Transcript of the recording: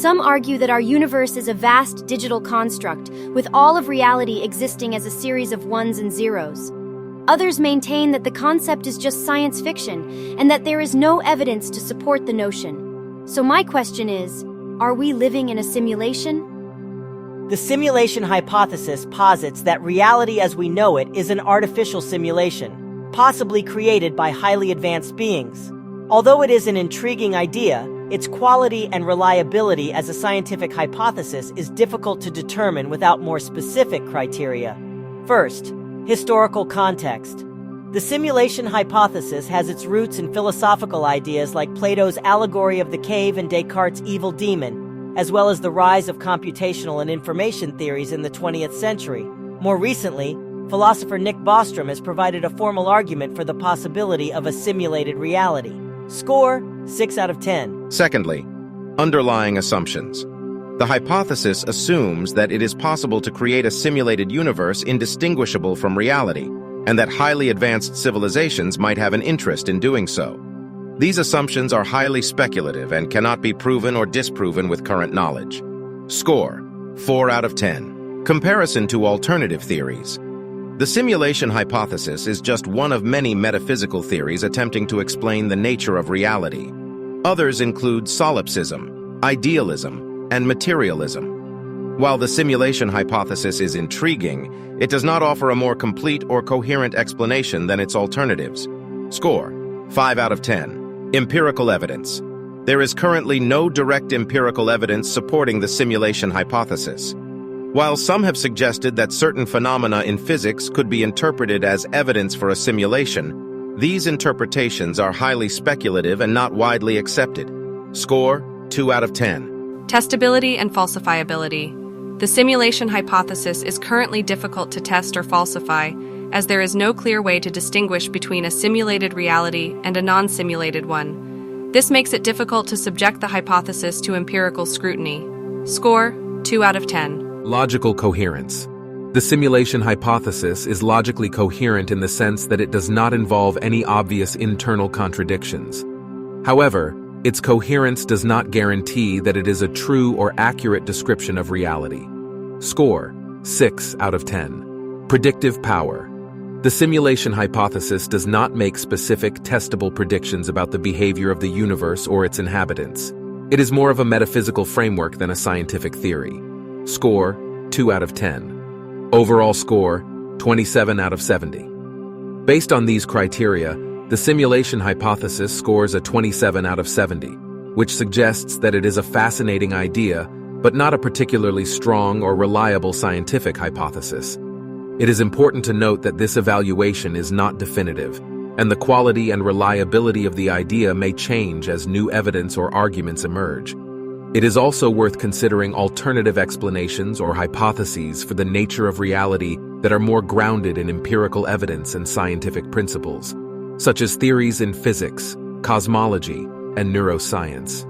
Some argue that our universe is a vast digital construct, with all of reality existing as a series of ones and zeros. Others maintain that the concept is just science fiction, and that there is no evidence to support the notion. So my question is, are we living in a simulation? The simulation hypothesis posits that reality as we know it is an artificial simulation, possibly created by highly advanced beings. Although it is an intriguing idea, its quality and reliability as a scientific hypothesis is difficult to determine without more specific criteria. First, historical context. The simulation hypothesis has its roots in philosophical ideas like Plato's allegory of the cave and Descartes' evil demon, as well as the rise of computational and information theories in the 20th century. More recently, philosopher Nick Bostrom has provided a formal argument for the possibility of a simulated reality. Score, 6 out of 10. Secondly, underlying assumptions. The hypothesis assumes that it is possible to create a simulated universe indistinguishable from reality, and that highly advanced civilizations might have an interest in doing so. These assumptions are highly speculative and cannot be proven or disproven with current knowledge. Score, 4 out of 10. Comparison to alternative theories. The simulation hypothesis is just one of many metaphysical theories attempting to explain the nature of reality. Others include solipsism, idealism, and materialism. While the simulation hypothesis is intriguing, it does not offer a more complete or coherent explanation than its alternatives. Score, 5 out of 10. Empirical evidence. There is currently no direct empirical evidence supporting the simulation hypothesis. While some have suggested that certain phenomena in physics could be interpreted as evidence for a simulation, these interpretations are highly speculative and not widely accepted. Score, 2 out of 10. Testability and falsifiability. The simulation hypothesis is currently difficult to test or falsify, as there is no clear way to distinguish between a simulated reality and a non-simulated one. This makes it difficult to subject the hypothesis to empirical scrutiny. Score, 2 out of 10. Logical coherence. The simulation hypothesis is logically coherent in the sense that it does not involve any obvious internal contradictions. However, its coherence does not guarantee that it is a true or accurate description of reality. Score, 6 out of 10. Predictive power. The simulation hypothesis does not make specific, testable predictions about the behavior of the universe or its inhabitants. It is more of a metaphysical framework than a scientific theory. Score, 2 out of 10. Overall score, 27 out of 70. Based on these criteria, the simulation hypothesis scores a 27 out of 70, which suggests that it is a fascinating idea, but not a particularly strong or reliable scientific hypothesis. It is important to note that this evaluation is not definitive, and the quality and reliability of the idea may change as new evidence or arguments emerge. It is also worth considering alternative explanations or hypotheses for the nature of reality that are more grounded in empirical evidence and scientific principles, such as theories in physics, cosmology, and neuroscience.